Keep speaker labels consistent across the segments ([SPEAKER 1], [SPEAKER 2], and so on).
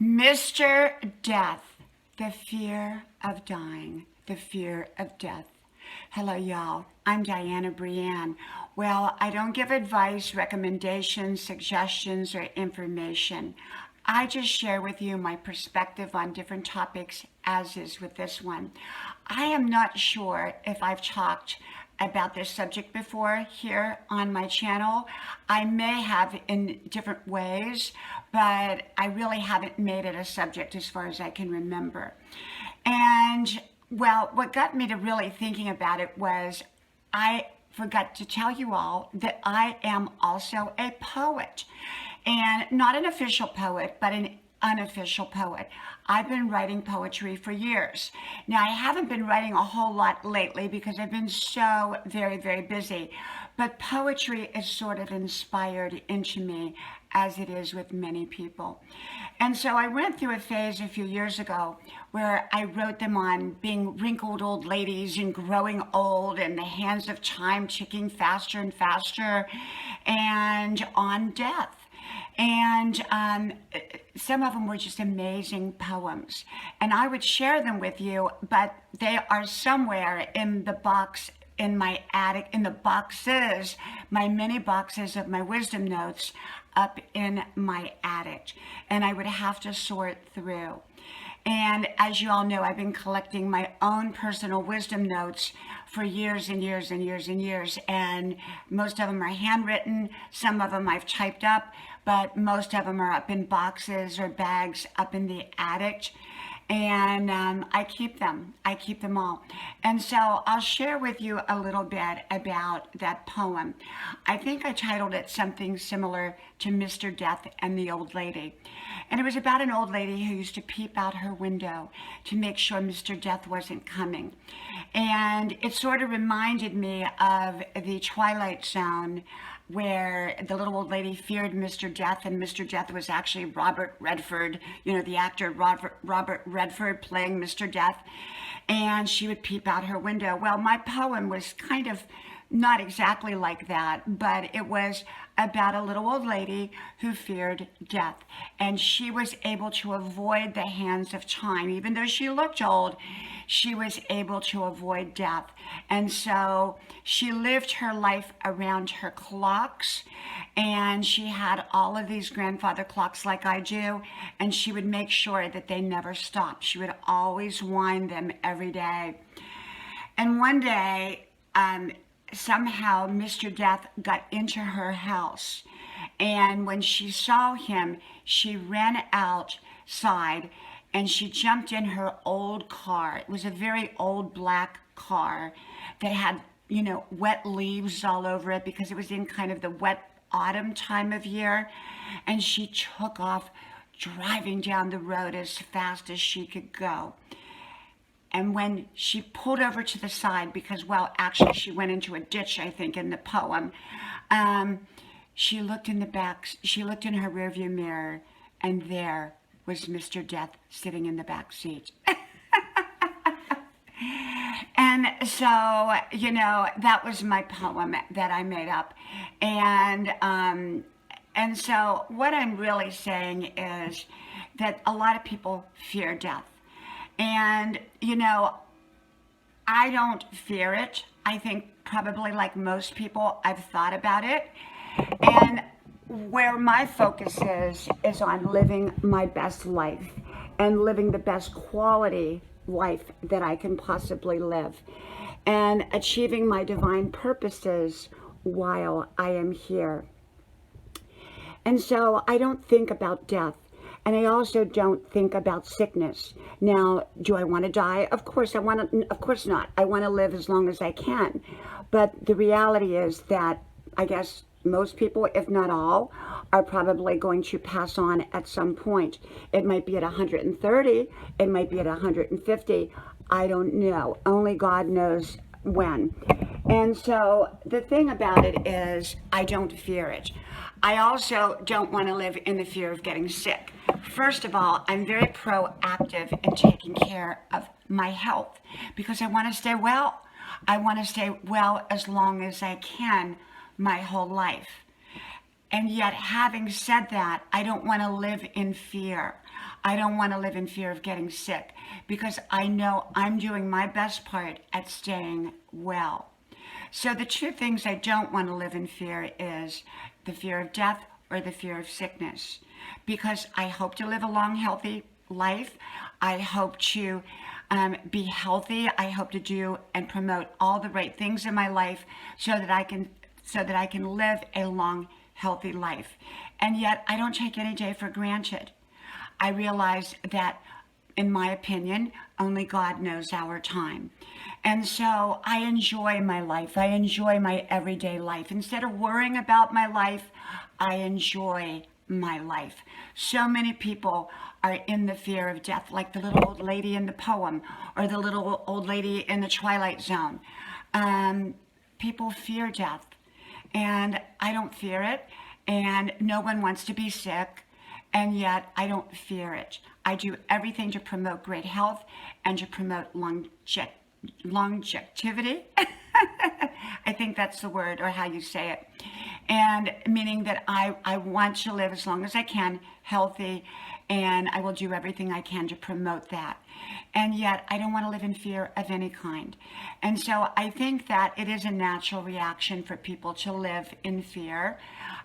[SPEAKER 1] Mr. Death, the fear of dying, the fear of death. Hello, y'all. I'm Dianna Brianne. Well, I don't give advice, recommendations, suggestions, or information. I just share with you my perspective on different topics, as is with this one. I am not sure if I've talked about this subject before here on my channel. I may have in different ways, but I really haven't made it a subject as far as I can remember. And well, what got me to really thinking about it was I forgot to tell you all that I am also a poet, and not an official poet, but an unofficial poet. I've been writing poetry for years. Now, I haven't been writing a whole lot lately because I've been so very, very busy. But poetry is sort of inspired into me, as it is with many people. And so I went through a phase a few years ago where I wrote them on being wrinkled old ladies and growing old and the hands of time ticking faster and faster, and on death. And some of them were just amazing poems. And I would share them with you, but they are somewhere in the box in my attic, in the boxes, my many boxes of my wisdom notes up in my attic. And I would have to sort through. And as you all know, I've been collecting my own personal wisdom notes for years and years and years and years. And most of them are handwritten. Some of them I've typed up, but most of them are up in boxes or bags up in the attic. And I keep them. I keep them all. And so I'll share with you a little bit about that poem. I think I titled it something similar to Mr. Death and the Old Lady. And it was about an old lady who used to peep out her window to make sure Mr. Death wasn't coming. And it sort of reminded me of the Twilight Zone, where the little old lady feared Mr. Death, and Mr. Death was actually Robert Redford, the actor Robert Redford playing Mr. Death, and she would peep out her window. Well, my poem was kind of not exactly like that, but it was about a little old lady who feared death. And she was able to avoid the hands of time. Even though she looked old, she was able to avoid death. And so she lived her life around her clocks, and she had all of these grandfather clocks like I do, and she would make sure that they never stopped. She would always wind them every day. And one day, somehow Mr. Death got into her house, and when she saw him, she ran outside and she jumped in her old car. It was a very old black car that had, wet leaves all over it because it was in kind of the wet autumn time of year. And she took off driving down the road as fast as she could go. And when she pulled over to the side, because, well, actually she went into a ditch, I think, in the poem, she looked in the back, she looked in her rearview mirror, and there was Mr. Death sitting in the back seat. And so, that was my poem that I made up. And so what I'm really saying is that a lot of people fear death. And, I don't fear it. I think probably like most people, I've thought about it. And where my focus is on living my best life and living the best quality life that I can possibly live and achieving my divine purposes while I am here. And so I don't think about death. And I also don't think about sickness. Now, do I want to die? Of course not. I want to live as long as I can. But the reality is that I guess most people, if not all, are probably going to pass on at some point. It might be at 130, it might be at 150. I don't know. Only God knows when. And so the thing about it is I don't fear it. I also don't want to live in the fear of getting sick. First of all, I'm very proactive in taking care of my health because I want to stay well. I want to stay well as long as I can my whole life. And yet, having said that, I don't want to live in fear. I don't want to live in fear of getting sick because I know I'm doing my best part at staying well. So the two things I don't want to live in fear is the fear of death or the fear of sickness, because I hope to live a long, healthy life. I hope to be healthy. I hope to do and promote all the right things in my life so that I can live a long, healthy life. And yet I don't take any day for granted. I realize that, in my opinion, only God knows our time. And so I enjoy my life. I enjoy my everyday life. Instead of worrying about my life, I enjoy my life. So many people are in the fear of death, like the little old lady in the poem or the little old lady in the Twilight Zone. People fear death, and I don't fear it, and no one wants to be sick, and yet I don't fear it. I do everything to promote great health and to promote longevity. I think that's the word, or how you say it. And meaning that I want to live as long as I can, healthy, and I will do everything I can to promote that. And yet I don't want to live in fear of any kind. And so I think that it is a natural reaction for people to live in fear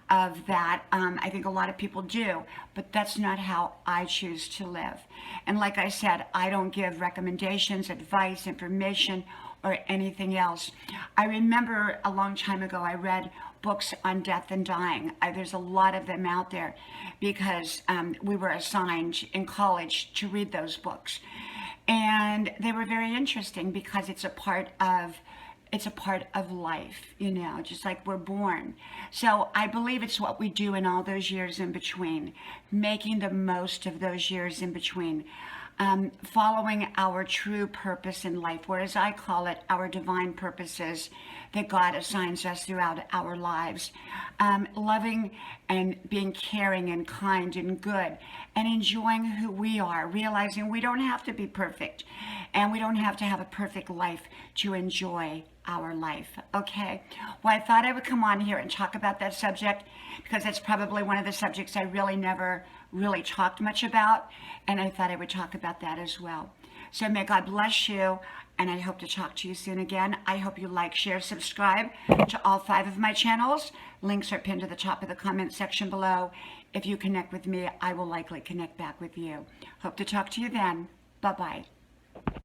[SPEAKER 1] of that. I think a lot of people do, but that's not how I choose to live. And like I said, I don't give recommendations, advice, information, or anything else. I remember a long time ago, I read books on death and dying. There's a lot of them out there because we were assigned in college to read those books. And they were very interesting because it's a part of life, just like we're born. So I believe it's what we do in all those years in between, making the most of those years in between, following our true purpose in life, or as I call it, our divine purposes that God assigns us throughout our lives, loving and being caring and kind and good, and enjoying who we are, realizing we don't have to be perfect, and we don't have to have a perfect life to enjoy our life. Okay, well, I thought I would come on here and talk about that subject because that's probably one of the subjects I really never really talked much about, and I thought I would talk about that as well. So may God bless you, and I hope to talk to you soon again. I hope you like, share, subscribe to all 5 of my channels. Links are pinned to the top of the comment section below. If you connect with me, I will likely connect back with you. Hope to talk to you then. Bye-bye.